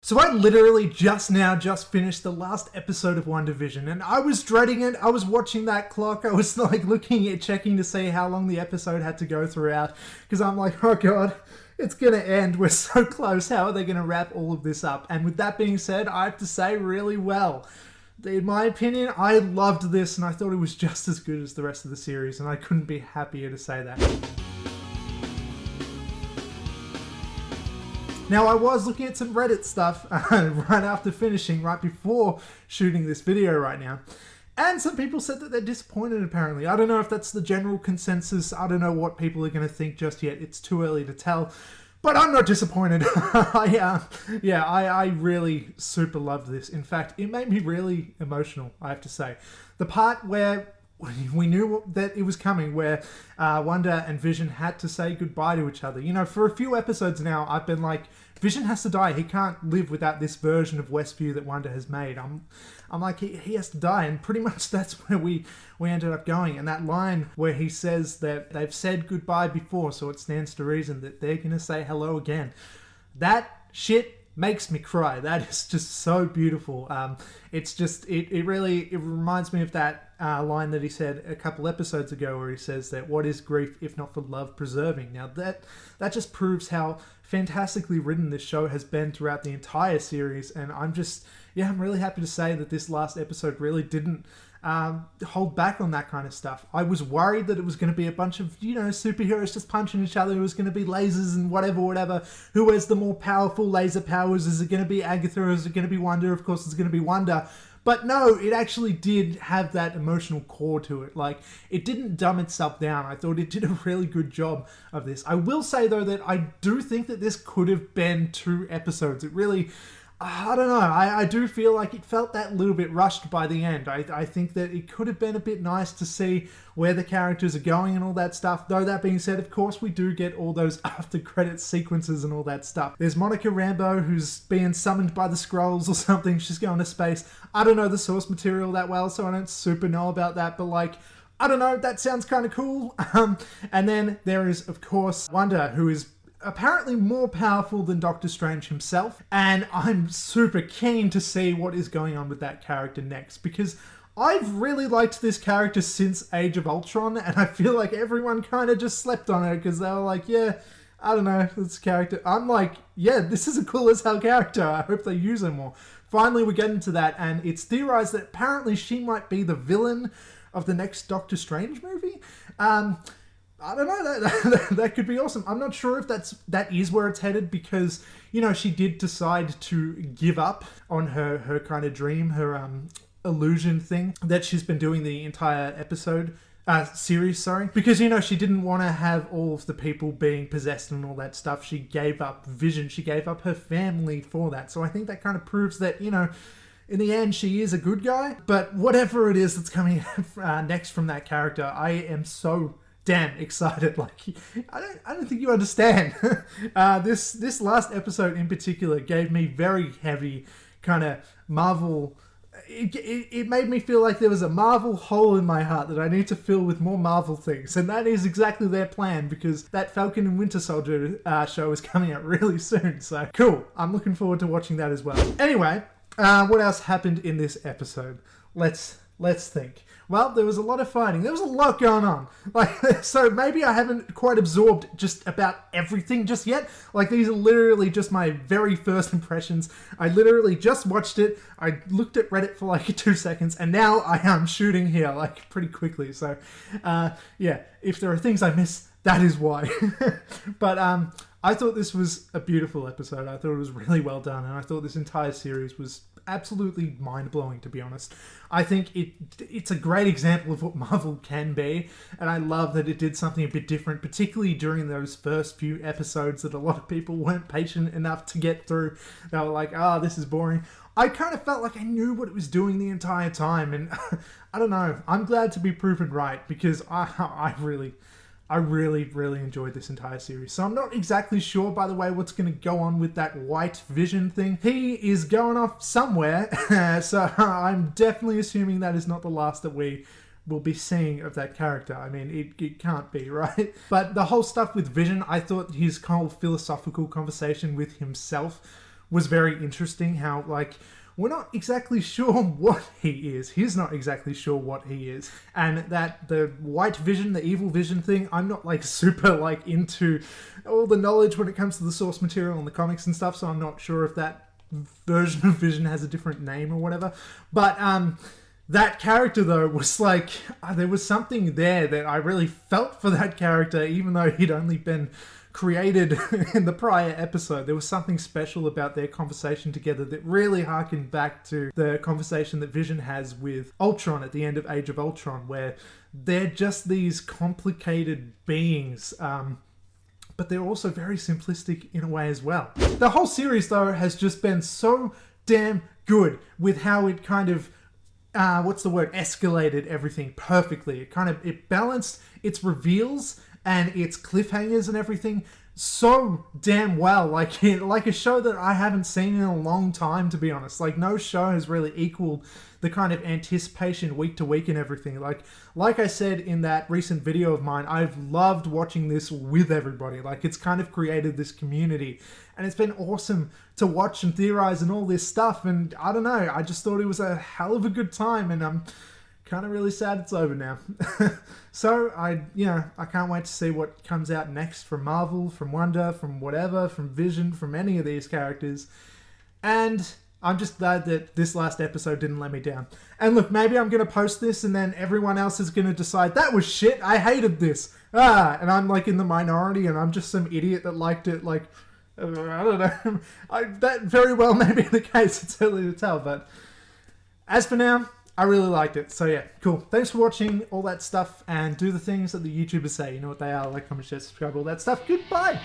So I literally just finished the last episode of Wandavision, and I was dreading it. I was watching that clock. I was like checking to see how long the episode had to go throughout, because I'm like, oh god, it's gonna end. We're so close. How are they gonna wrap all of this up? And with that being said, I have to say really well. In my opinion, I loved this, and I thought it was just as good as the rest of the series, and I couldn't be happier to say that. Now, I was looking at some Reddit stuff right after finishing, right before shooting this video right now. And some people said that they're disappointed, apparently. I don't know if that's the general consensus. I don't know what people are going to think just yet. It's too early to tell. But I'm not disappointed. I really super loved this. In fact, it made me really emotional, I have to say. The part where we knew that it was coming, where Wanda and Vision had to say goodbye to each other. You know, for a few episodes now, I've been like, Vision has to die. He can't live without this version of Westview that Wanda has made. I'm like, he has to die. And pretty much that's where we ended up going. And that line where he says that they've said goodbye before, so it stands to reason that they're going to say hello again. That shit makes me cry. That is just so beautiful. It reminds me of that line that he said a couple episodes ago, where he says that what is grief if not for love preserving. Now that just proves how fantastically written this show has been throughout the entire series, and I'm really happy to say that this last episode really didn't hold back on that kind of stuff. I was worried that it was going to be a bunch of, superheroes just punching each other. It was going to be lasers and whatever. Who has the more powerful laser powers? Is it going to be Agatha, or is it going to be Wanda? Of course, it's going to be Wanda. But no, it actually did have that emotional core to it. Like, it didn't dumb itself down. I thought it did a really good job of this. I will say, though, that I do think that this could have been 2 episodes. It really, I don't know. I do feel like it felt that little bit rushed by the end. I think that it could have been a bit nice to see where the characters are going and all that stuff. Though that being said, of course, we do get all those after credits sequences and all that stuff. There's Monica Rambeau, who's being summoned by the Skrulls or something. She's going to space. I don't know the source material that well, so I don't super know about that. But like, I don't know. That sounds kind of cool. And then there is, of course, Wanda, who is apparently more powerful than Doctor Strange himself, and I'm super keen to see what is going on with that character next, because I've really liked this character since Age of Ultron, and I feel like everyone kind of just slept on her because they were like, yeah, I don't know, this character. I'm like, yeah, this is a cool as hell character. I hope they use her more. Finally, we get into that, and it's theorized that apparently she might be the villain of the next Doctor Strange movie. I don't know, that could be awesome. I'm not sure if that is where it's headed, because, she did decide to give up on her kind of dream, her illusion thing that she's been doing the entire series, because, she didn't want to have all of the people being possessed and all that stuff. She gave up Vision, she gave up her family for that. So I think that kind of proves that, in the end, she is a good guy. But whatever it is that's coming next from that character, I am so damn excited. Like, I don't think you understand. This last episode in particular gave me very heavy kind of Marvel. It made me feel like there was a Marvel hole in my heart that I need to fill with more Marvel things, and that is exactly their plan, because that Falcon and Winter Soldier show is coming out really soon. So cool. I'm looking forward to watching that as well. Anyway, what else happened in this episode? Let's think. Well, there was a lot of fighting. There was a lot going on. So maybe I haven't quite absorbed just about everything just yet. Like, these are literally just my very first impressions. I literally just watched it. I looked at Reddit for 2 seconds, and now I am shooting here pretty quickly. So, yeah, if there are things I miss, that is why. But I thought this was a beautiful episode. I thought it was really well done, and I thought this entire series was absolutely mind-blowing, to be honest. I think it's a great example of what Marvel can be, and I love that it did something a bit different, particularly during those first few episodes that a lot of people weren't patient enough to get through. They were like, this is boring. I kind of felt like I knew what it was doing the entire time, and I don't know. I'm glad to be proven right, because I really enjoyed this entire series. So I'm not exactly sure, by the way, what's going to go on with that White Vision thing. He is going off somewhere, so I'm definitely assuming that is not the last that we will be seeing of that character. I mean, it can't be, right? But the whole stuff with Vision, I thought his whole philosophical conversation with himself was very interesting. How, like, we're not exactly sure what he is. He's not exactly sure what he is. And that the white vision, the evil vision thing, I'm not like super like into all the knowledge when it comes to the source material and the comics and stuff, so I'm not sure if that version of Vision has a different name or whatever. But that character though was like, there was something there that I really felt for that character, even though he'd only been created in the prior episode. There was something special about their conversation together that really harkened back to the conversation that Vision has with Ultron at the end of Age of Ultron, where they're just these complicated beings, but they're also very simplistic in a way as well. The whole series though has just been so damn good with how it kind of escalated everything perfectly. It balanced its reveals and its cliffhangers and everything so damn well. Like a show that I haven't seen in a long time, to be honest. Like, no show has really equaled the kind of anticipation week to week and everything. Like I said in that recent video of mine, I've loved watching this with everybody. Like, it's kind of created this community, and it's been awesome to watch and theorize and all this stuff. And I don't know, I just thought it was a hell of a good time, and I'm kind of really sad it's over now. So I can't wait to see what comes out next from Marvel, from Wonder, from whatever, from Vision, from any of these characters. And I'm just glad that this last episode didn't let me down. And look, maybe I'm going to post this and then everyone else is going to decide, that was shit, I hated this. And I'm like in the minority and I'm just some idiot that liked it. Like, I don't know. That very well may be the case. It's early to tell. But as for now, I really liked it. So yeah, cool. Thanks for watching all that stuff, and do the things that the YouTubers say. You know what they are. Like, comment, share, subscribe, all that stuff. Goodbye.